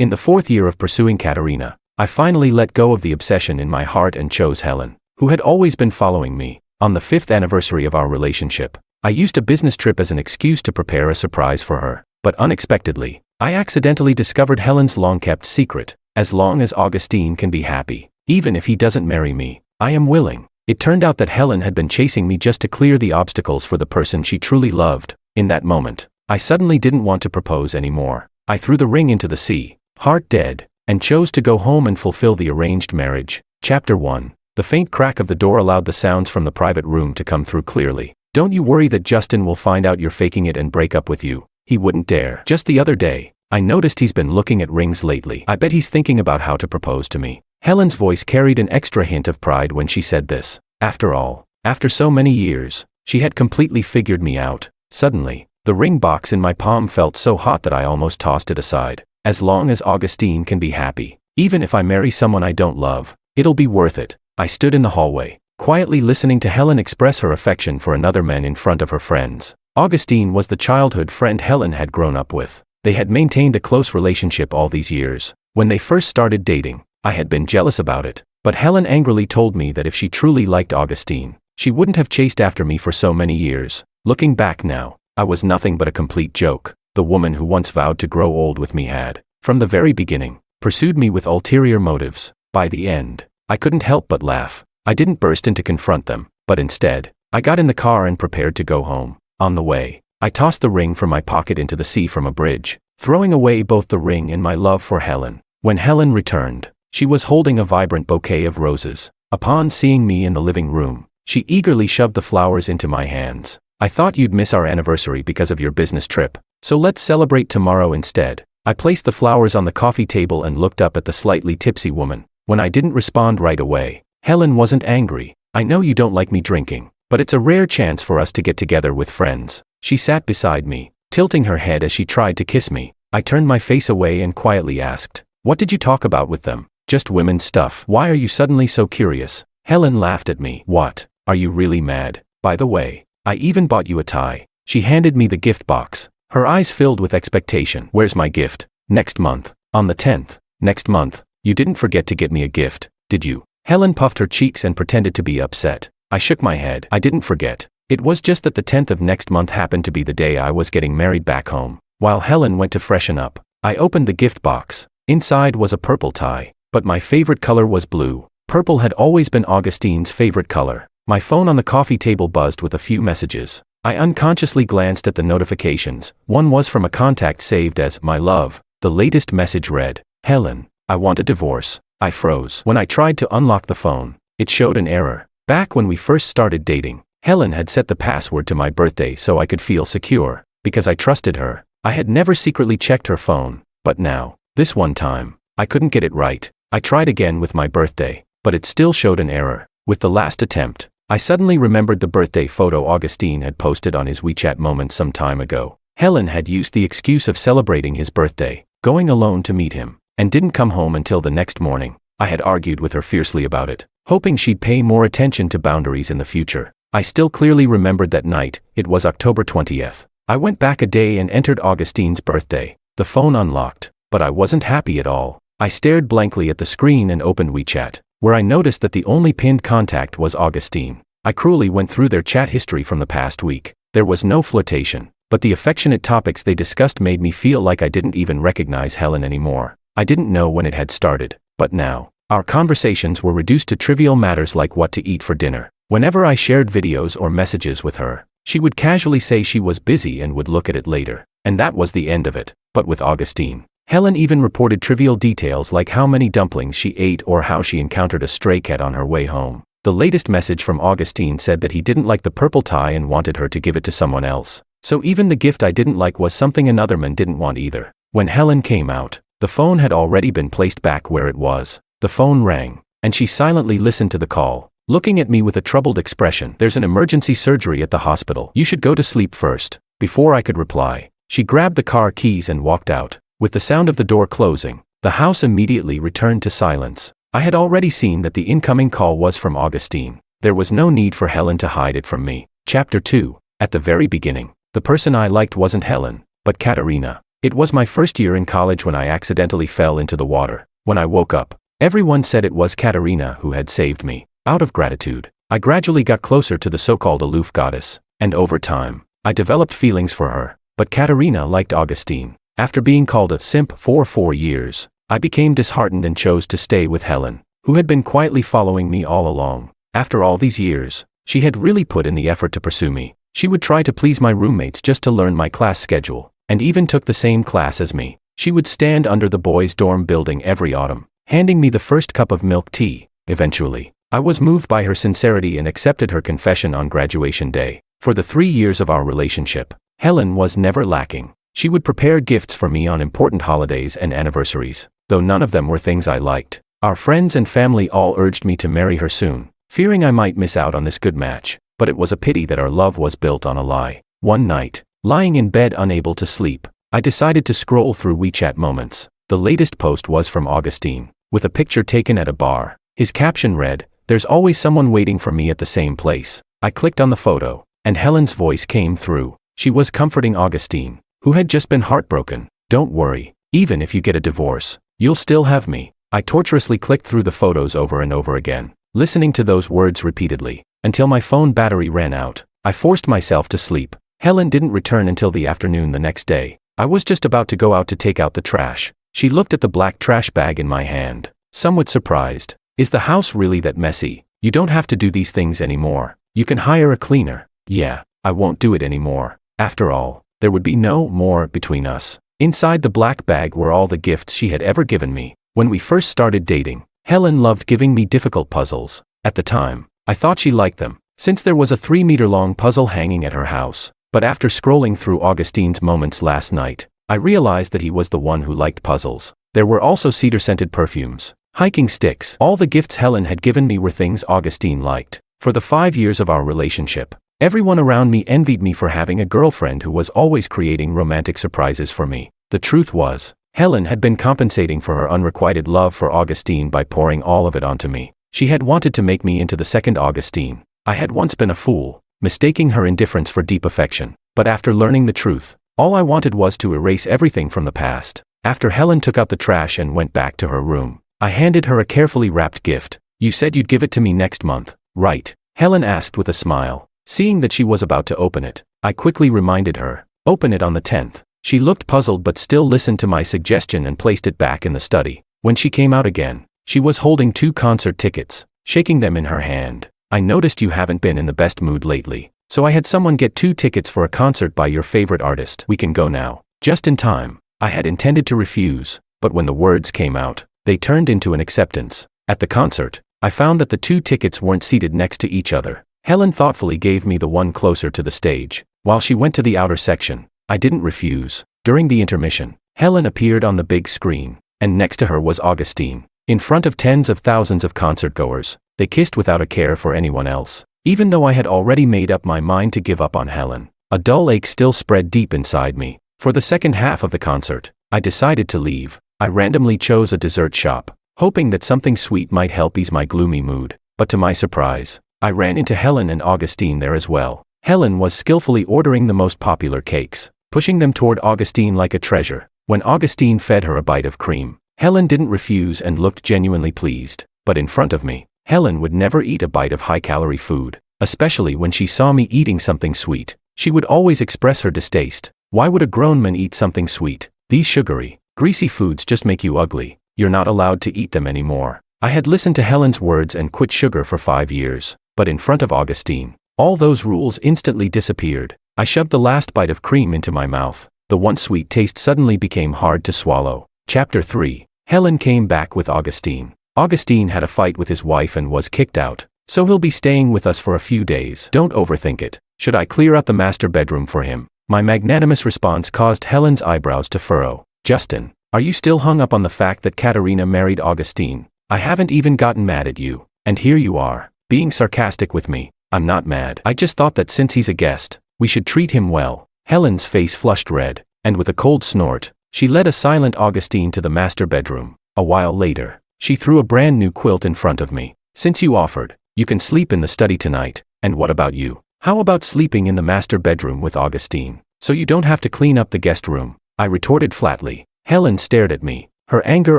In the 4th year of pursuing Katarina, I finally let go of the obsession in my heart and chose Helen, who had always been following me. On the 5th anniversary of our relationship, I used a business trip as an excuse to prepare a surprise for her, but unexpectedly, I accidentally discovered Helen's long-kept secret. As long as Augustine can be happy, even if he doesn't marry me, I am willing. It turned out that Helen had been chasing me just to clear the obstacles for the person she truly loved. In that moment, I suddenly didn't want to propose anymore. I threw the ring into the sea, heart dead, and chose to go home and fulfill the arranged marriage. Chapter 1. The faint crack of the door allowed the sounds from the private room to come through clearly. Don't you worry that Justin will find out you're faking it and break up with you. He wouldn't dare. Just the other day, I noticed he's been looking at rings lately. I bet he's thinking about how to propose to me. Helen's voice carried an extra hint of pride when she said this. After all, after so many years, she had completely figured me out. Suddenly, the ring box in my palm felt so hot that I almost tossed it aside. As long as Augustine can be happy, even if I marry someone I don't love, it'll be worth it. I stood in the hallway, quietly listening to Helen express her affection for another man in front of her friends. Augustine was the childhood friend Helen had grown up with. They had maintained a close relationship all these years. When they first started dating, I had been jealous about it, but Helen angrily told me that if she truly liked Augustine, she wouldn't have chased after me for so many years. Looking back now, I was nothing but a complete joke. The woman who once vowed to grow old with me had, from the very beginning, pursued me with ulterior motives. By the end, I couldn't help but laugh. I didn't burst in to confront them, but instead, I got in the car and prepared to go home. On the way, I tossed the ring from my pocket into the sea from a bridge, throwing away both the ring and my love for Helen. When Helen returned, she was holding a vibrant bouquet of roses. Upon seeing me in the living room, she eagerly shoved the flowers into my hands. I thought you'd miss our anniversary because of your business trip, so let's celebrate tomorrow instead. I placed the flowers on the coffee table and looked up at the slightly tipsy woman. When I didn't respond right away, Helen wasn't angry. I know you don't like me drinking, but it's a rare chance for us to get together with friends. She sat beside me, tilting her head as she tried to kiss me. I turned my face away and quietly asked, "What did you talk about with them?" "Just women's stuff." "Why are you suddenly so curious?" Helen laughed at me. "What? Are you really mad? By the way, I even bought you a tie." She handed me the gift box, her eyes filled with expectation. "Where's my gift?" "Next month. On the 10th. Next month. You didn't forget to get me a gift, did you?" Helen puffed her cheeks and pretended to be upset. I shook my head. "I didn't forget. It was just that the 10th of next month happened to be the day I was getting married back home." While Helen went to freshen up, I opened the gift box. Inside was a purple tie, but my favorite color was blue. Purple had always been Augustine's favorite color. My phone on the coffee table buzzed with a few messages. I unconsciously glanced at the notifications. One was from a contact saved as "My Love." The latest message read, "Helen, I want a divorce." I froze. When I tried to unlock the phone, it showed an error. Back when we first started dating, Helen had set the password to my birthday so I could feel secure. Because I trusted her, I had never secretly checked her phone. But now, this one time, I couldn't get it right. I tried again with my birthday, but it still showed an error. With the last attempt, I suddenly remembered the birthday photo Augustine had posted on his WeChat moments some time ago. Helen had used the excuse of celebrating his birthday, going alone to meet him, and didn't come home until the next morning. I had argued with her fiercely about it, hoping she'd pay more attention to boundaries in the future. I still clearly remembered that night. It was October 20th. I went back a day and entered Augustine's birthday. The phone unlocked, but I wasn't happy at all. I stared blankly at the screen and opened WeChat, where I noticed that the only pinned contact was Augustine. I cruelly went through their chat history from the past week. There was no flirtation, but the affectionate topics they discussed made me feel like I didn't even recognize Helen anymore. I didn't know when it had started, but now, our conversations were reduced to trivial matters like what to eat for dinner. Whenever I shared videos or messages with her, she would casually say she was busy and would look at it later. And that was the end of it. But with Augustine, Helen even reported trivial details like how many dumplings she ate or how she encountered a stray cat on her way home. The latest message from Augustine said that he didn't like the purple tie and wanted her to give it to someone else. So even the gift I didn't like was something another man didn't want either. When Helen came out, the phone had already been placed back where it was. The phone rang, and she silently listened to the call, looking at me with a troubled expression. "There's an emergency surgery at the hospital. You should go to sleep first." Before I could reply, she grabbed the car keys and walked out. With the sound of the door closing, the house immediately returned to silence. I had already seen that the incoming call was from Augustine. There was no need for Helen to hide it from me. Chapter 2. At the very beginning, the person I liked wasn't Helen, but Katarina. It was my first year in college when I accidentally fell into the water. When I woke up, everyone said it was Katarina who had saved me. Out of gratitude, I gradually got closer to the so-called aloof goddess, and over time, I developed feelings for her. But Katarina liked Augustine. After being called a simp for 4 years, I became disheartened and chose to stay with Helen, who had been quietly following me all along. After all these years, she had really put in the effort to pursue me. She would try to please my roommates just to learn my class schedule, and even took the same class as me. She would stand under the boys' dorm building every autumn, handing me the first cup of milk tea. Eventually, I was moved by her sincerity and accepted her confession on graduation day. For the 3 years of our relationship, Helen was never lacking. She would prepare gifts for me on important holidays and anniversaries, though none of them were things I liked. Our friends and family all urged me to marry her soon, fearing I might miss out on this good match, but it was a pity that our love was built on a lie. One night, lying in bed unable to sleep, I decided to scroll through WeChat moments. The latest post was from Augustine, with a picture taken at a bar. His caption read, "There's always someone waiting for me at the same place." I clicked on the photo, and Helen's voice came through. She was comforting Augustine, who had just been heartbroken. "Don't worry, even if you get a divorce, you'll still have me." I tortuously clicked through the photos over and over again, listening to those words repeatedly, until my phone battery ran out. I forced myself to sleep. Helen didn't return until the afternoon the next day. I was just about to go out to take out the trash. She looked at the black trash bag in my hand, somewhat surprised. "Is the house really that messy? You don't have to do these things anymore. You can hire a cleaner." "Yeah, I won't do it anymore. After all, there would be no more between us." Inside the black bag were all the gifts she had ever given me. When we first started dating, Helen loved giving me difficult puzzles. At the time, I thought she liked them, since there was a 3-meter-long puzzle hanging at her house. But after scrolling through Augustine's moments last night, I realized that he was the one who liked puzzles. There were also cedar-scented perfumes, hiking sticks. All the gifts Helen had given me were things Augustine liked. For the 5 years of our relationship, everyone around me envied me for having a girlfriend who was always creating romantic surprises for me. The truth was, Helen had been compensating for her unrequited love for Augustine by pouring all of it onto me. She had wanted to make me into the second Augustine. I had once been a fool, mistaking her indifference for deep affection. But after learning the truth, all I wanted was to erase everything from the past. After Helen took out the trash and went back to her room, I handed her a carefully wrapped gift. "You said you'd give it to me next month, right?" Helen asked with a smile. Seeing that she was about to open it, I quickly reminded her, "Open it on the 10th. She looked puzzled but still listened to my suggestion and placed it back in the study. When she came out again, she was holding 2 concert tickets, shaking them in her hand. "I noticed you haven't been in the best mood lately, so I had someone get 2 tickets for a concert by your favorite artist. We can go now." Just in time. I had intended to refuse, but when the words came out, they turned into an acceptance. At the concert, I found that the 2 tickets weren't seated next to each other. Helen thoughtfully gave me the one closer to the stage, while she went to the outer section. I didn't refuse. During the intermission, Helen appeared on the big screen, and next to her was Augustine. In front of tens of thousands of concertgoers, they kissed without a care for anyone else. Even though I had already made up my mind to give up on Helen, a dull ache still spread deep inside me. For the second half of the concert, I decided to leave. I randomly chose a dessert shop, hoping that something sweet might help ease my gloomy mood. But to my surprise, I ran into Helen and Augustine there as well. Helen was skillfully ordering the most popular cakes, pushing them toward Augustine like a treasure. When Augustine fed her a bite of cream, Helen didn't refuse and looked genuinely pleased. But in front of me, Helen would never eat a bite of high-calorie food, especially when she saw me eating something sweet. She would always express her distaste. "Why would a grown man eat something sweet? These sugary, greasy foods just make you ugly. You're not allowed to eat them anymore." I had listened to Helen's words and quit sugar for 5 years, but in front of Augustine, all those rules instantly disappeared. I shoved the last bite of cream into my mouth. The once sweet taste suddenly became hard to swallow. Chapter 3. Helen came back with Augustine. Augustine had a fight with his wife and was kicked out, so he'll be staying with us for a few days. Don't overthink it. Should I clear out the master bedroom for him? My magnanimous response caused Helen's eyebrows to furrow. "Justin, are you still hung up on the fact that Katarina married Augustine? I haven't even gotten mad at you, and here you are, being sarcastic with me." "I'm not mad. I just thought that since he's a guest, we should treat him well." Helen's face flushed red, and with a cold snort, she led a silent Augustine to the master bedroom. A while later, she threw a brand new quilt in front of me. "Since you offered, you can sleep in the study tonight. And what about you? How about sleeping in the master bedroom with Augustine, so you don't have to clean up the guest room?" I retorted flatly. Helen stared at me, her anger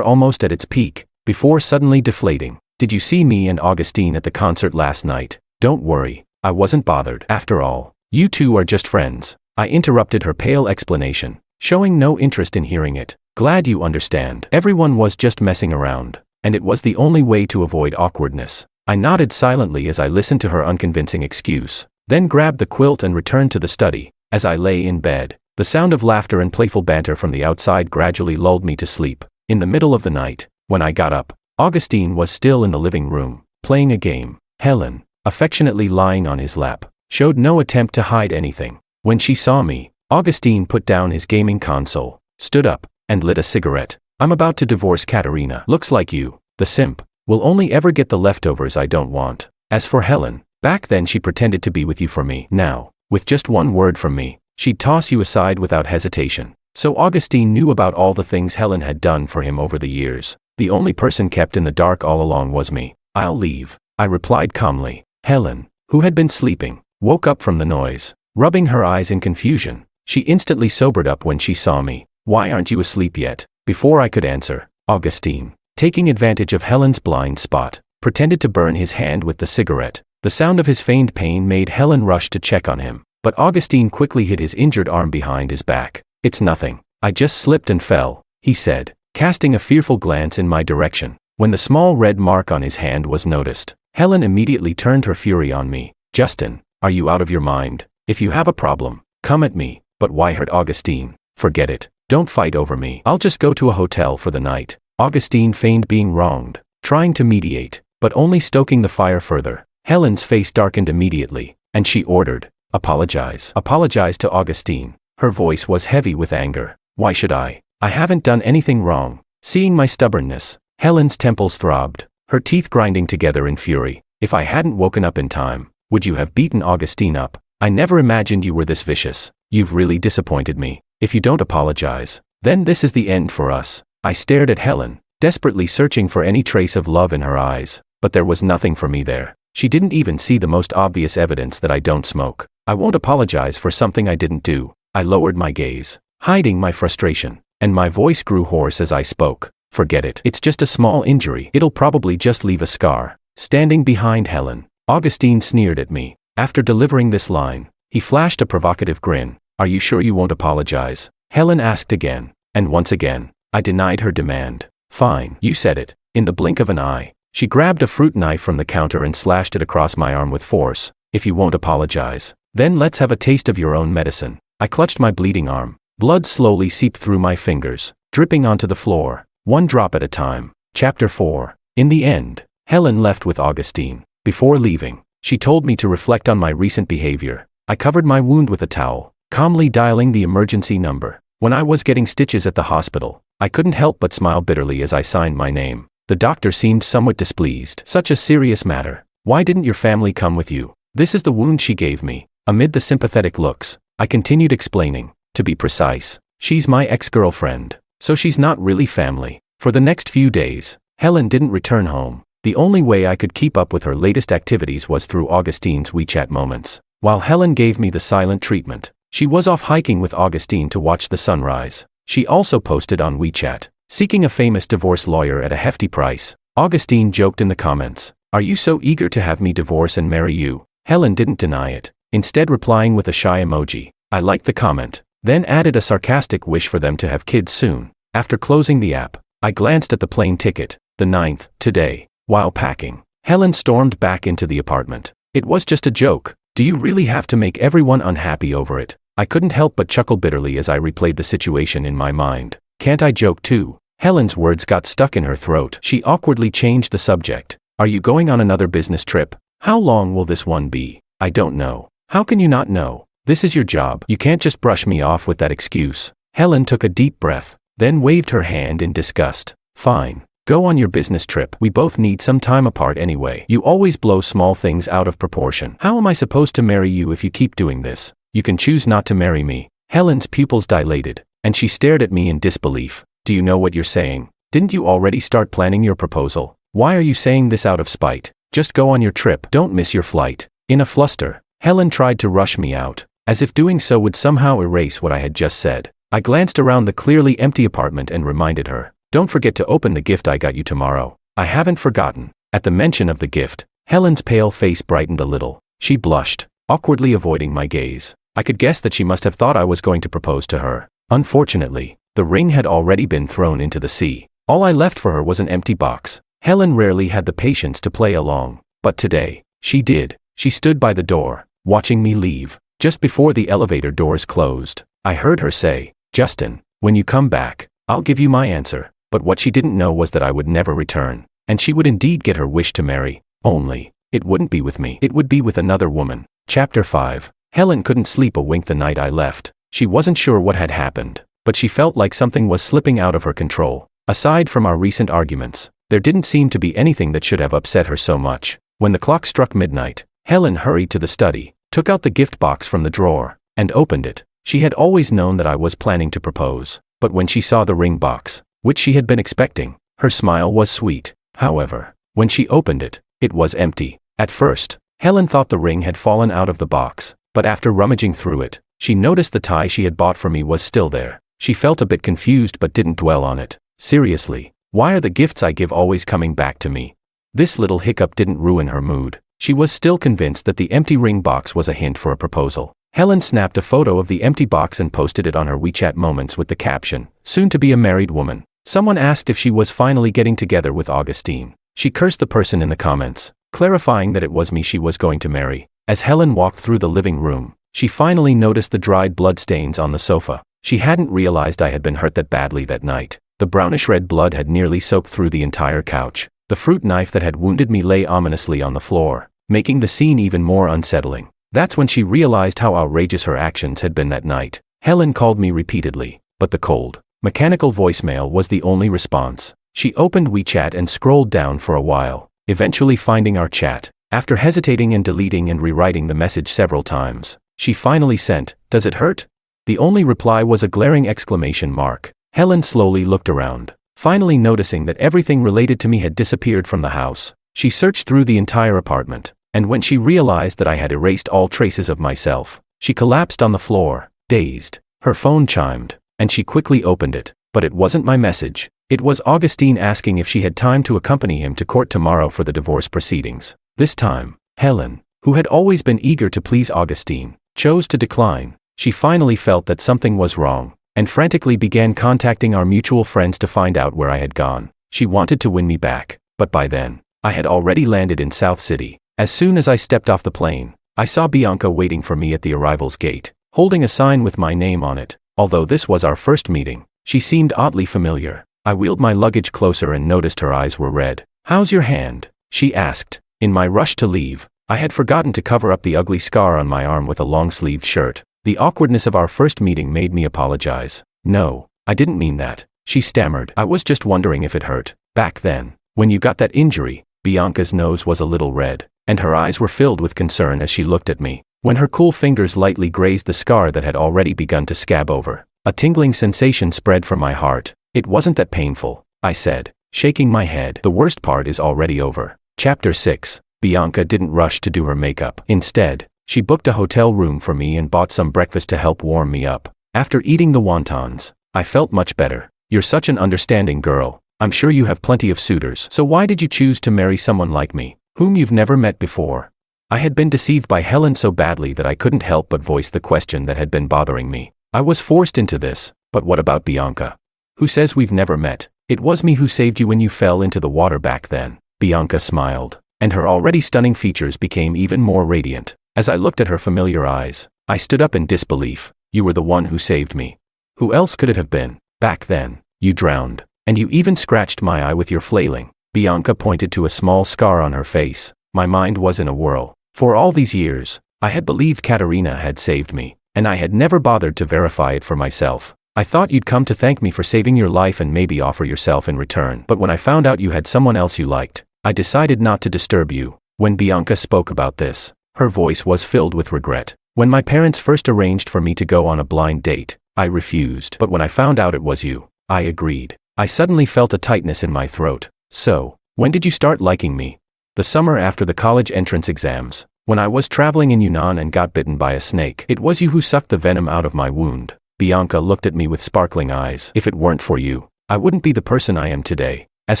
almost at its peak, before suddenly deflating. Did you see me and Augustine at the concert last night? Don't worry, I wasn't bothered. After all, you two are just friends. I interrupted her pale explanation, showing no interest in hearing it. Glad you understand. Everyone was just messing around, and it was the only way to avoid awkwardness. I nodded silently as I listened to her unconvincing excuse, then grabbed the quilt and returned to the study. As I lay in bed, the sound of laughter and playful banter from the outside gradually lulled me to sleep. In the middle of the night, when I got up, Augustine was still in the living room, playing a game. Helen, affectionately lying on his lap, showed no attempt to hide anything. When she saw me, Augustine put down his gaming console, stood up, and lit a cigarette. I'm about to divorce Katarina. Looks like you, the simp, will only ever get the leftovers I don't want. As for Helen, back then she pretended to be with you for me. Now, with just one word from me, she'd toss you aside without hesitation. So Augustine knew about all the things Helen had done for him over the years. The only person kept in the dark all along was me. I'll leave, I replied calmly. Helen, who had been sleeping, woke up from the noise, rubbing her eyes in confusion. She instantly sobered up when she saw me. Why aren't you asleep yet? Before I could answer, Augustine, taking advantage of Helen's blind spot, pretended to burn his hand with the cigarette. The sound of his feigned pain made Helen rush to check on him, but Augustine quickly hid his injured arm behind his back. It's nothing. I just slipped and fell, he said, casting a fearful glance in my direction. When the small red mark on his hand was noticed, Helen immediately turned her fury on me. Justin, are you out of your mind? If you have a problem, come at me. But why hurt Augustine? Forget it. Don't fight over me. I'll just go to a hotel for the night. Augustine feigned being wronged, trying to mediate, but only stoking the fire further. Helen's face darkened immediately, and she ordered, apologize. Apologize to Augustine. Her voice was heavy with anger. Why should I? I haven't done anything wrong. Seeing my stubbornness, Helen's temples throbbed, her teeth grinding together in fury. If I hadn't woken up in time, would you have beaten Augustine up? I never imagined you were this vicious. You've really disappointed me. If you don't apologize, then this is the end for us. I stared at Helen, desperately searching for any trace of love in her eyes, but there was nothing for me there. She didn't even see the most obvious evidence that I don't smoke. I won't apologize for something I didn't do. I lowered my gaze, hiding my frustration, and my voice grew hoarse as I spoke. Forget it. It's just a small injury. It'll probably just leave a scar. Standing behind Helen, Augustine sneered at me. After delivering this line, he flashed a provocative grin. Are you sure you won't apologize? Helen asked again, and once again, I denied her demand. Fine, you said it. In the blink of an eye, she grabbed a fruit knife from the counter and slashed it across my arm with force. If you won't apologize, then let's have a taste of your own medicine. I clutched my bleeding arm. Blood slowly seeped through my fingers, dripping onto the floor, one drop at a time. Chapter 4. In the end, Helen left with Augustine. Before leaving, she told me to reflect on my recent behavior. I covered my wound with a towel, calmly dialing the emergency number. When I was getting stitches at the hospital, I couldn't help but smile bitterly as I signed my name. The doctor seemed somewhat displeased. Such a serious matter. Why didn't your family come with you? This is the wound she gave me. Amid the sympathetic looks, I continued explaining. To be precise, she's my ex-girlfriend, so she's not really family. For the next few days, Helen didn't return home. The only way I could keep up with her latest activities was through Augustine's WeChat moments. While Helen gave me the silent treatment, she was off hiking with Augustine to watch the sunrise. She also posted on WeChat, seeking a famous divorce lawyer at a hefty price. Augustine joked in the comments, "Are you so eager to have me divorce and marry you?" Helen didn't deny it, instead replying with a shy emoji. I liked the comment, then added a sarcastic wish for them to have kids soon. After closing the app, I glanced at the plane ticket, the 9th, today. While packing, Helen stormed back into the apartment. It was just a joke. Do you really have to make everyone unhappy over it? I couldn't help but chuckle bitterly as I replayed the situation in my mind. Can't I joke too? Helen's words got stuck in her throat. She awkwardly changed the subject. Are you going on another business trip? How long will this one be? I don't know. How can you not know? This is your job. You can't just brush me off with that excuse. Helen took a deep breath, then waved her hand in disgust. Fine. Go on your business trip. We both need some time apart anyway. You always blow small things out of proportion. How am I supposed to marry you if you keep doing this? You can choose not to marry me. Helen's pupils dilated, and she stared at me in disbelief. Do you know what you're saying? Didn't you already start planning your proposal? Why are you saying this out of spite? Just go on your trip. Don't miss your flight. In a fluster, Helen tried to rush me out, as if doing so would somehow erase what I had just said. I glanced around the clearly empty apartment and reminded her, "Don't forget to open the gift I got you tomorrow." "I haven't forgotten." At the mention of the gift, Helen's pale face brightened a little. She blushed, awkwardly avoiding my gaze. I could guess that she must have thought I was going to propose to her. Unfortunately, the ring had already been thrown into the sea. All I left for her was an empty box. Helen rarely had the patience to play along, but today, she did. She stood by the door, watching me leave. Just before the elevator doors closed, I heard her say, "Justin, when you come back, I'll give you my answer." But what she didn't know was that I would never return, and she would indeed get her wish to marry. Only, it wouldn't be with me. It would be with another woman. Chapter 5. Helen couldn't sleep a wink the night I left. She wasn't sure what had happened, but she felt like something was slipping out of her control. Aside from our recent arguments, there didn't seem to be anything that should have upset her so much. When the clock struck midnight, Helen hurried to the study, took out the gift box from the drawer, and opened it. She had always known that I was planning to propose, but when she saw the ring box, which she had been expecting, her smile was sweet. However, when she opened it, it was empty. At first, Helen thought the ring had fallen out of the box, but after rummaging through it, she noticed the tie she had bought for me was still there. She felt a bit confused but didn't dwell on it. Seriously, why are the gifts I give always coming back to me? This little hiccup didn't ruin her mood. She was still convinced that the empty ring box was a hint for a proposal. Helen snapped a photo of the empty box and posted it on her WeChat Moments with the caption, "Soon to be a married woman." Someone asked if she was finally getting together with Augustine. She cursed the person in the comments, clarifying that it was me she was going to marry. As Helen walked through the living room, she finally noticed the dried blood stains on the sofa. She hadn't realized I had been hurt that badly that night. The brownish-red blood had nearly soaked through the entire couch. The fruit knife that had wounded me lay ominously on the floor, making the scene even more unsettling. That's when she realized how outrageous her actions had been that night. Helen called me repeatedly, but the cold, mechanical voicemail was the only response. She opened WeChat and scrolled down for a while, eventually finding our chat. After hesitating and deleting and rewriting the message several times, she finally sent, "Does it hurt?" The only reply was a glaring exclamation mark. Helen slowly looked around, finally noticing that everything related to me had disappeared from the house. She searched through the entire apartment, and when she realized that I had erased all traces of myself, she collapsed on the floor, dazed. Her phone chimed, and she quickly opened it, but it wasn't my message. It was Augustine asking if she had time to accompany him to court tomorrow for the divorce proceedings. This time, Helen, who had always been eager to please Augustine, chose to decline. She finally felt that something was wrong, and frantically began contacting our mutual friends to find out where I had gone. She wanted to win me back, but by then, I had already landed in South City. As soon as I stepped off the plane, I saw Bianca waiting for me at the arrivals gate, holding a sign with my name on it. Although this was our first meeting, she seemed oddly familiar. I wheeled my luggage closer and noticed her eyes were red. "How's your hand?" she asked. In my rush to leave, I had forgotten to cover up the ugly scar on my arm with a long-sleeved shirt. The awkwardness of our first meeting made me apologize. "No, I didn't mean that," she stammered. "I was just wondering if it hurt. Back then, when you got that injury." Bianca's nose was a little red, and her eyes were filled with concern as she looked at me. When her cool fingers lightly grazed the scar that had already begun to scab over, a tingling sensation spread from my heart. "It wasn't that painful," I said, shaking my head. "The worst part is already over." Chapter 6. Bianca didn't rush to do her makeup. Instead, she booked a hotel room for me and bought some breakfast to help warm me up. After eating the wontons, I felt much better. "You're such an understanding girl. I'm sure you have plenty of suitors. So why did you choose to marry someone like me, whom you've never met before?" I had been deceived by Helen so badly that I couldn't help but voice the question that had been bothering me. I was forced into this, but what about Bianca? "Who says we've never met? It was me who saved you when you fell into the water back then." Bianca smiled, and her already stunning features became even more radiant. As I looked at her familiar eyes, I stood up in disbelief. "You were the one who saved me. Who else could it have been? Back then, you drowned, and you even scratched my eye with your flailing." Bianca pointed to a small scar on her face. My mind was in a whirl. For all these years, I had believed Katarina had saved me, and I had never bothered to verify it for myself. "I thought you'd come to thank me for saving your life and maybe offer yourself in return. But when I found out you had someone else you liked, I decided not to disturb you." When Bianca spoke about this, her voice was filled with regret. "When my parents first arranged for me to go on a blind date, I refused. But when I found out it was you, I agreed." I suddenly felt a tightness in my throat. "So, when did you start liking me?" "The summer after the college entrance exams, when I was traveling in Yunnan and got bitten by a snake. It was you who sucked the venom out of my wound." Bianca looked at me with sparkling eyes. If it weren't for you, I wouldn't be the person I am today. As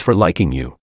for liking you,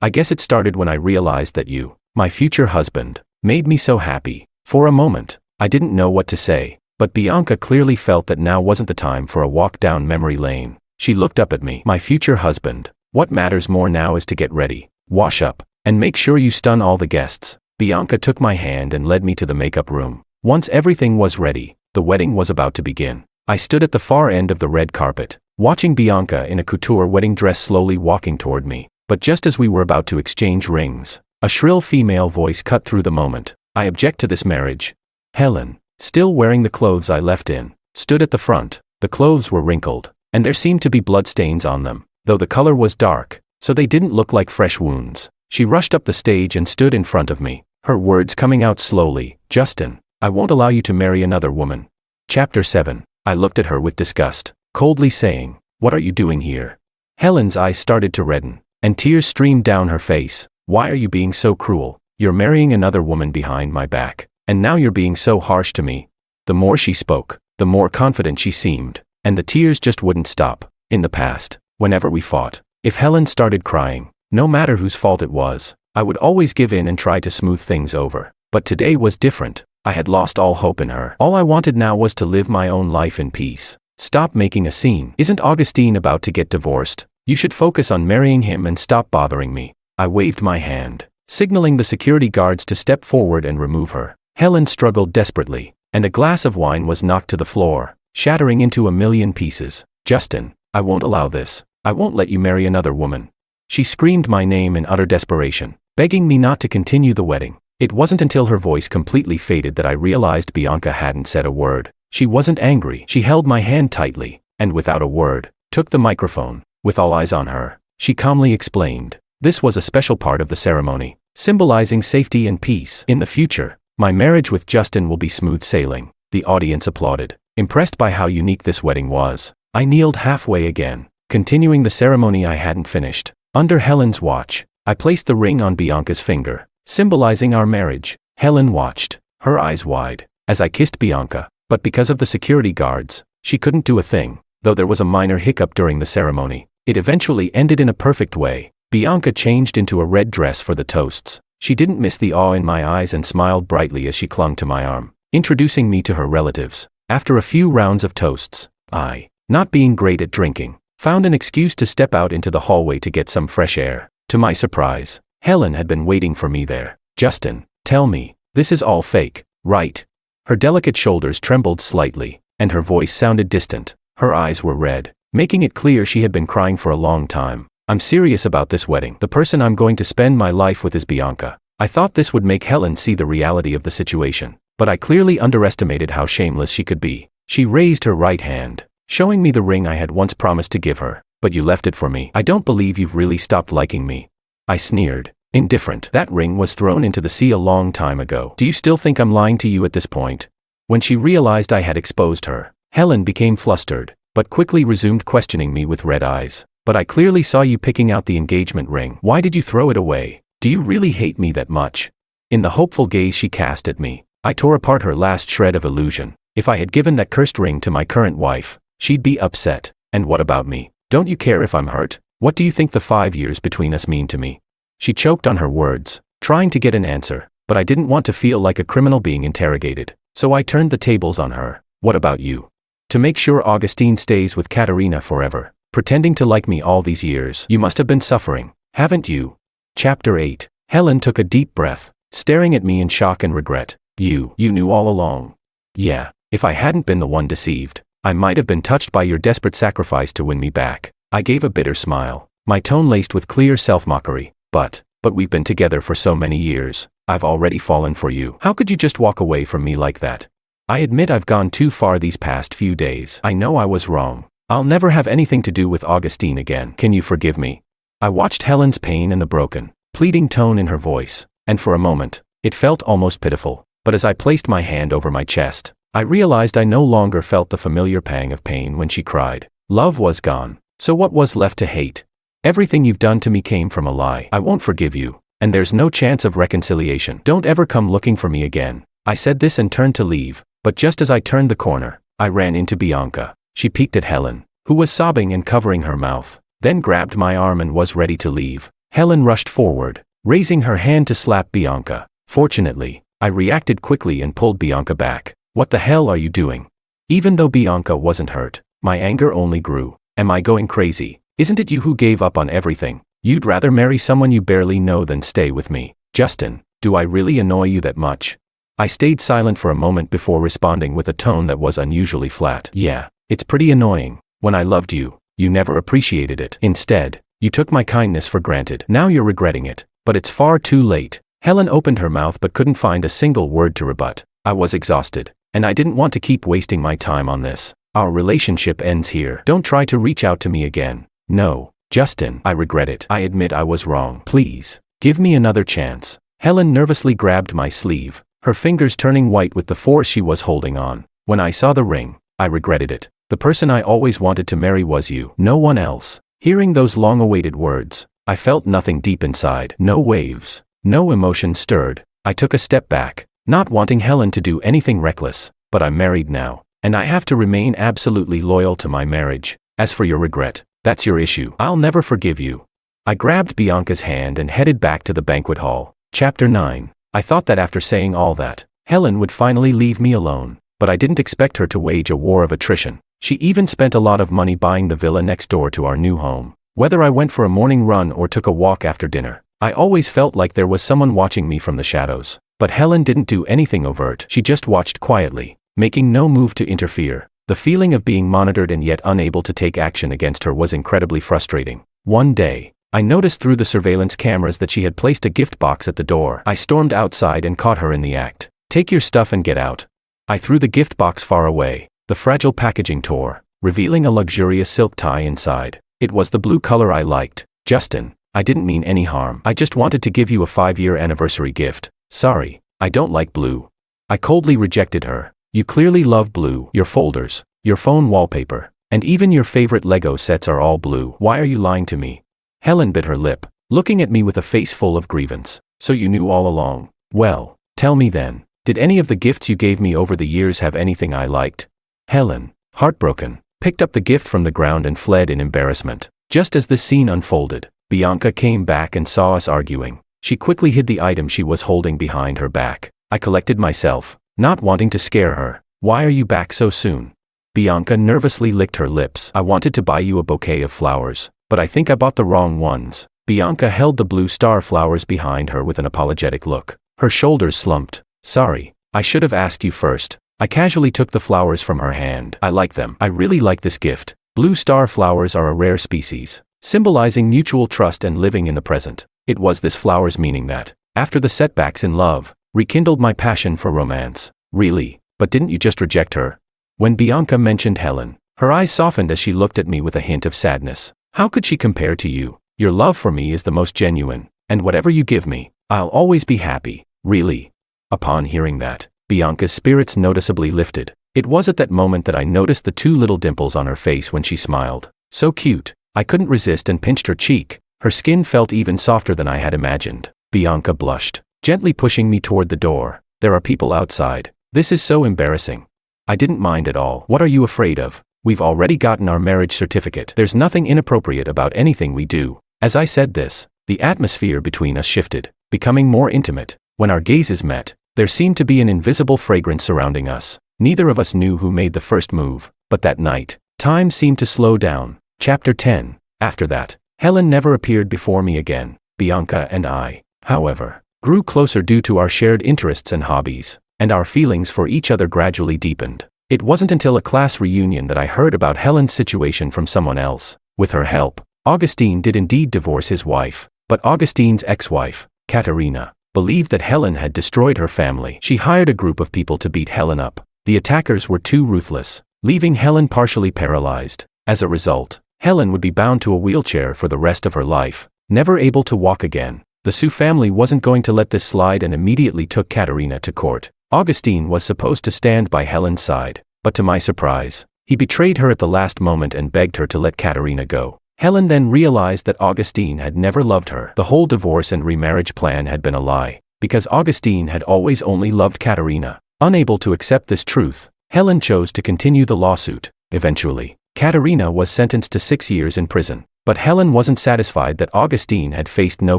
I guess it started when I realized that you, my future husband, made me so happy. For a moment, I didn't know what to say, but Bianca clearly felt that now wasn't the time for a walk down memory lane. She looked up at me. My future husband, what matters more now is to get ready, wash up, and make sure you stun all the guests. Bianca took my hand and led me to the makeup room. Once everything was ready, the wedding was about to begin. I stood at the far end of the red carpet, watching Bianca in a couture wedding dress slowly walking toward me. But just as we were about to exchange rings, a shrill female voice cut through the moment. I object to this marriage. Helen, still wearing the clothes I left in, stood at the front. The clothes were wrinkled, and there seemed to be bloodstains on them, though the color was dark, so they didn't look like fresh wounds. She rushed up the stage and stood in front of me, her words coming out slowly. Justin, I won't allow you to marry another woman. Chapter 7. I looked at her with disgust, coldly saying, what are you doing here? Helen's eyes started to redden, and tears streamed down her face. Why are you being so cruel? You're marrying another woman behind my back, and now you're being so harsh to me. The more she spoke, the more confident she seemed, and the tears just wouldn't stop. In the past, whenever we fought, if Helen started crying, no matter whose fault it was, I would always give in and try to smooth things over. But today was different. I had lost all hope in her. All I wanted now was to live my own life in peace. Stop making a scene. Isn't Augustine about to get divorced? You should focus on marrying him and stop bothering me. I waved my hand, signaling the security guards to step forward and remove her. Helen struggled desperately, and a glass of wine was knocked to the floor, shattering into a million pieces. Justin, I won't allow this. I won't let you marry another woman. She screamed my name in utter desperation, begging me not to continue the wedding. It wasn't until her voice completely faded that I realized Bianca hadn't said a word. She wasn't angry. She held my hand tightly, and without a word, took the microphone. With all eyes on her, she calmly explained, this was a special part of the ceremony, symbolizing safety and peace. In the future, my marriage with Justin will be smooth sailing. The audience applauded, impressed by how unique this wedding was. I kneeled halfway again, continuing the ceremony I hadn't finished. Under Helen's watch, I placed the ring on Bianca's finger, symbolizing our marriage. Helen watched, her eyes wide, as I kissed Bianca, but because of the security guards, she couldn't do a thing. Though there was a minor hiccup during the ceremony, it eventually ended in a perfect way. Bianca changed into a red dress for the toasts. She didn't miss the awe in my eyes and smiled brightly as she clung to my arm, introducing me to her relatives. After a few rounds of toasts, I, not being great at drinking, found an excuse to step out into the hallway to get some fresh air. To my surprise, Helen had been waiting for me there. Justin, tell me, this is all fake, right? Her delicate shoulders trembled slightly, and her voice sounded distant. Her eyes were red, making it clear she had been crying for a long time. I'm serious about this wedding. The person I'm going to spend my life with is Bianca. I thought this would make Helen see the reality of the situation, but I clearly underestimated how shameless she could be. She raised her right hand, showing me the ring I had once promised to give her. But you left it for me. I don't believe you've really stopped liking me. I sneered, indifferent. That ring was thrown into the sea a long time ago. Do you still think I'm lying to you at this point? When she realized I had exposed her, Helen became flustered, but quickly resumed questioning me with red eyes. But I clearly saw you picking out the engagement ring. Why did you throw it away? Do you really hate me that much? In the hopeful gaze she cast at me, I tore apart her last shred of illusion. If I had given that cursed ring to my current wife, she'd be upset. And what about me? Don't you care if I'm hurt? What do you think the 5 years between us mean to me? She choked on her words, trying to get an answer, but I didn't want to feel like a criminal being interrogated, so I turned the tables on her. What about you? To make sure Augustine stays with Katarina forever, pretending to like me all these years. You must have been suffering, haven't you? Chapter 8. Helen took a deep breath, staring at me in shock and regret. You knew all along. Yeah, if I hadn't been the one deceived, I might have been touched by your desperate sacrifice to win me back. I gave a bitter smile, my tone laced with clear self-mockery. But we've been together for so many years. I've already fallen for you. How could you just walk away from me like that? I admit I've gone too far these past few days. I know I was wrong. I'll never have anything to do with Augustine again. Can you forgive me? I watched Helen's pain and the broken, pleading tone in her voice, and for a moment, it felt almost pitiful. But as I placed my hand over my chest, I realized I no longer felt the familiar pang of pain when she cried. Love was gone. So what was left to hate? Everything you've done to me came from a lie. I won't forgive you, and there's no chance of reconciliation. Don't ever come looking for me again. I said this and turned to leave, but just as I turned the corner, I ran into Bianca. She peeked at Helen, who was sobbing and covering her mouth, then grabbed my arm and was ready to leave. Helen rushed forward, raising her hand to slap Bianca. Fortunately, I reacted quickly and pulled Bianca back. What the hell are you doing? Even though Bianca wasn't hurt, my anger only grew. Am I going crazy? Isn't it you who gave up on everything? You'd rather marry someone you barely know than stay with me. Justin, do I really annoy you that much? I stayed silent for a moment before responding with a tone that was unusually flat. Yeah, it's pretty annoying. When I loved you, you never appreciated it. Instead, you took my kindness for granted. Now you're regretting it, but it's far too late. Helen opened her mouth but couldn't find a single word to rebut. I was exhausted, and I didn't want to keep wasting my time on this. Our relationship ends here. Don't try to reach out to me again. No, Justin, I regret it. I admit I was wrong. Please, give me another chance. Helen nervously grabbed my sleeve, her fingers turning white with the force she was holding on. When I saw the ring, I regretted it. The person I always wanted to marry was you, no one else. Hearing those long-awaited words, I felt nothing deep inside. No waves, no emotion stirred. I took a step back, not wanting Helen to do anything reckless, but I'm married now, and I have to remain absolutely loyal to my marriage. As for your regret, that's your issue. I'll never forgive you. I grabbed Bianca's hand and headed back to the banquet hall. Chapter 9. I thought that after saying all that, Helen would finally leave me alone, but I didn't expect her to wage a war of attrition. She even spent a lot of money buying the villa next door to our new home. Whether I went for a morning run or took a walk after dinner, I always felt like there was someone watching me from the shadows. But Helen didn't do anything overt. She just watched quietly, making no move to interfere. The feeling of being monitored and yet unable to take action against her was incredibly frustrating. One day, I noticed through the surveillance cameras that she had placed a gift box at the door. I stormed outside and caught her in the act. Take your stuff and get out. I threw the gift box far away. The fragile packaging tore, revealing a luxurious silk tie inside. It was the blue color I liked. Justin, I didn't mean any harm. I just wanted to give you a 5-year anniversary gift. Sorry, I don't like blue. I coldly rejected her. You clearly love blue. Your folders, your phone wallpaper, and even your favorite Lego sets are all blue. Why are you lying to me? Helen bit her lip, looking at me with a face full of grievance. So you knew all along. Well, tell me then, did any of the gifts you gave me over the years have anything I liked? Helen, heartbroken, picked up the gift from the ground and fled in embarrassment. Just as this scene unfolded, Bianca came back and saw us arguing. She quickly hid the item she was holding behind her back. I collected myself, not wanting to scare her. Why are you back so soon? Bianca nervously licked her lips. I wanted to buy you a bouquet of flowers, but I think I bought the wrong ones. Bianca held the blue star flowers behind her with an apologetic look. Her shoulders slumped. Sorry, I should have asked you first. I casually took the flowers from her hand. I like them. I really like this gift. Blue star flowers are a rare species, symbolizing mutual trust and living in the present. It was this flower's meaning that, after the setbacks in love, rekindled my passion for romance. Really? But didn't you just reject her? When Bianca mentioned Helen, her eyes softened as she looked at me with a hint of sadness. How could she compare to you? Your love for me is the most genuine, and whatever you give me, I'll always be happy. Really? Upon hearing that, Bianca's spirits noticeably lifted. It was at that moment that I noticed the 2 little dimples on her face when she smiled. So cute. I couldn't resist and pinched her cheek. Her skin felt even softer than I had imagined. Bianca blushed, gently pushing me toward the door. There are people outside. This is so embarrassing. I didn't mind at all. What are you afraid of? We've already gotten our marriage certificate. There's nothing inappropriate about anything we do. As I said this, the atmosphere between us shifted, becoming more intimate. When our gazes met, there seemed to be an invisible fragrance surrounding us. Neither of us knew who made the first move, but that night, time seemed to slow down. Chapter 10. After that, Helen never appeared before me again. Bianca and I, however, grew closer due to our shared interests and hobbies, and our feelings for each other gradually deepened. It wasn't until a class reunion that I heard about Helen's situation from someone else. With her help, Augustine did indeed divorce his wife, but Augustine's ex-wife, Katarina, believed that Helen had destroyed her family. She hired a group of people to beat Helen up. The attackers were too ruthless, leaving Helen partially paralyzed. As a result, Helen would be bound to a wheelchair for the rest of her life, never able to walk again. The Sue family wasn't going to let this slide and immediately took Katarina to court. Augustine was supposed to stand by Helen's side, but to my surprise, he betrayed her at the last moment and begged her to let Katarina go. Helen then realized that Augustine had never loved her. The whole divorce and remarriage plan had been a lie, because Augustine had always only loved Katarina. Unable to accept this truth, Helen chose to continue the lawsuit. Eventually, Katarina was sentenced to 6 years in prison. But Helen wasn't satisfied that Augustine had faced no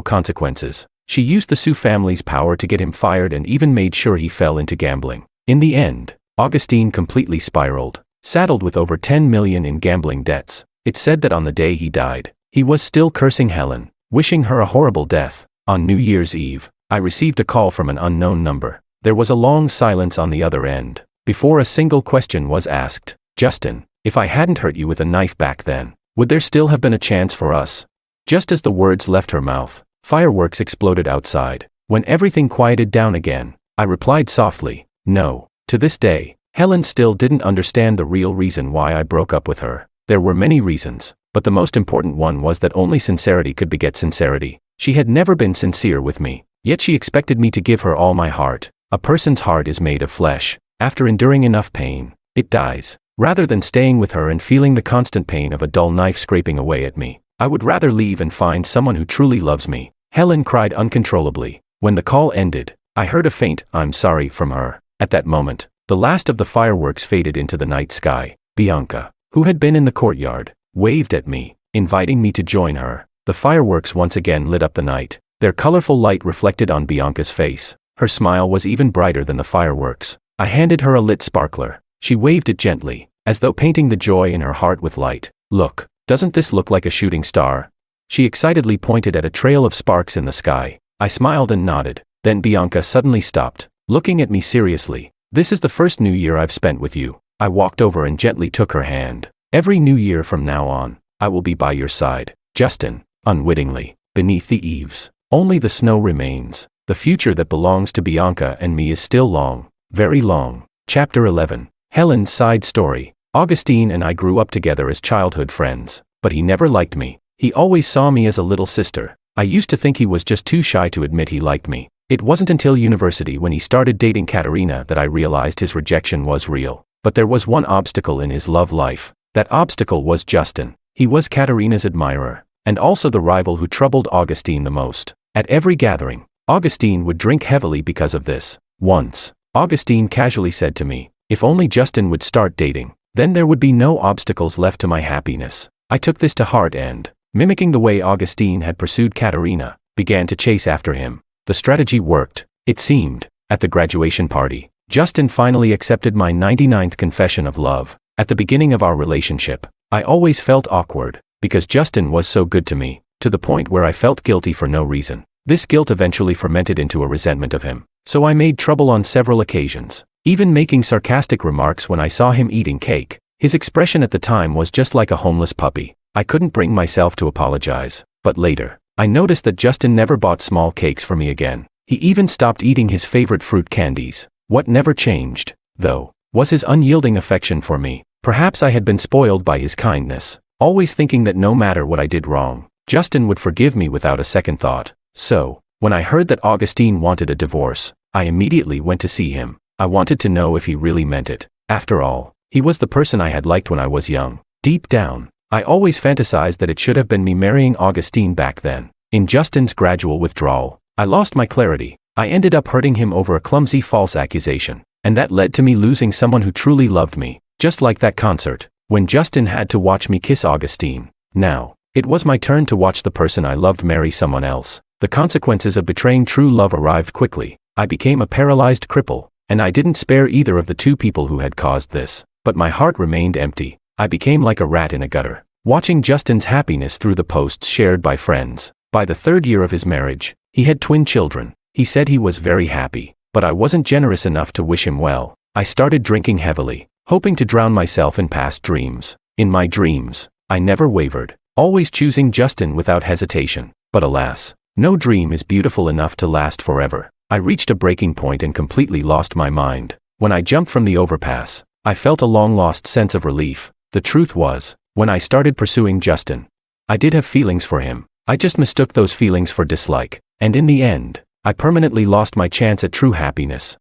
consequences. She used the Sioux family's power to get him fired and even made sure he fell into gambling. In the end, Augustine completely spiraled, saddled with over 10 million in gambling debts. It's said that on the day he died, he was still cursing Helen, wishing her a horrible death. On New Year's Eve, I received a call from an unknown number. There was a long silence on the other end, before a single question was asked. "Justin, if I hadn't hurt you with a knife back then, would there still have been a chance for us?" Just as the words left her mouth, fireworks exploded outside. When everything quieted down again, I replied softly, "No." To this day, Helen still didn't understand the real reason why I broke up with her. There were many reasons, but the most important one was that only sincerity could beget sincerity. She had never been sincere with me, yet she expected me to give her all my heart. A person's heart is made of flesh. After enduring enough pain, it dies. Rather than staying with her and feeling the constant pain of a dull knife scraping away at me, I would rather leave and find someone who truly loves me. Helen cried uncontrollably. When the call ended, I heard a faint "I'm sorry" from her. At that moment, the last of the fireworks faded into the night sky. Bianca, who had been in the courtyard, waved at me, inviting me to join her. The fireworks once again lit up the night. Their colorful light reflected on Bianca's face. Her smile was even brighter than the fireworks. I handed her a lit sparkler. She waved it gently, as though painting the joy in her heart with light. "Look, doesn't this look like a shooting star?" She excitedly pointed at a trail of sparks in the sky. I smiled and nodded. Then Bianca suddenly stopped, looking at me seriously. "This is the first New Year I've spent with you." I walked over and gently took her hand. "Every New Year from now on, I will be by your side." Justin, unwittingly, beneath the eaves, only the snow remains. The future that belongs to Bianca and me is still long, very long. Chapter 11. Helen's side story. Augustine and I grew up together as childhood friends, but he never liked me. He always saw me as a little sister. I used to think he was just too shy to admit he liked me. It wasn't until university when he started dating Katarina that I realized his rejection was real. But there was one obstacle in his love life. That obstacle was Justin. He was Katarina's admirer, and also the rival who troubled Augustine the most. At every gathering, Augustine would drink heavily because of this. Once, Augustine casually said to me, "If only Justin would start dating, then there would be no obstacles left to my happiness." I took this to heart and, mimicking the way Augustine had pursued Katarina, began to chase after him. The strategy worked, it seemed. At the graduation party, Justin finally accepted my 99th confession of love. At the beginning of our relationship, I always felt awkward, because Justin was so good to me, to the point where I felt guilty for no reason. This guilt eventually fermented into a resentment of him, so I made trouble on several occasions, even making sarcastic remarks when I saw him eating cake. His expression at the time was just like a homeless puppy. I couldn't bring myself to apologize, but later, I noticed that Justin never bought small cakes for me again. He even stopped eating his favorite fruit candies. What never changed, though, was his unyielding affection for me. Perhaps I had been spoiled by his kindness, always thinking that no matter what I did wrong, Justin would forgive me without a second thought. So, when I heard that Augustine wanted a divorce, I immediately went to see him. I wanted to know if he really meant it. After all, he was the person I had liked when I was young. Deep down, I always fantasized that it should have been me marrying Augustine back then. In Justin's gradual withdrawal, I lost my clarity. I ended up hurting him over a clumsy false accusation, and that led to me losing someone who truly loved me. Just like that concert, when Justin had to watch me kiss Augustine. Now, it was my turn to watch the person I loved marry someone else. The consequences of betraying true love arrived quickly. I became a paralyzed cripple, and I didn't spare either of the two people who had caused this. But my heart remained empty. I became like a rat in a gutter, watching Justin's happiness through the posts shared by friends. By the 3rd year of his marriage, he had twin children. He said he was very happy, but I wasn't generous enough to wish him well. I started drinking heavily, hoping to drown myself in past dreams. In my dreams, I never wavered, always choosing Justin without hesitation. But alas, no dream is beautiful enough to last forever. I reached a breaking point and completely lost my mind. When I jumped from the overpass, I felt a long-lost sense of relief. The truth was, when I started pursuing Justin, I did have feelings for him. I just mistook those feelings for dislike, and in the end, I permanently lost my chance at true happiness.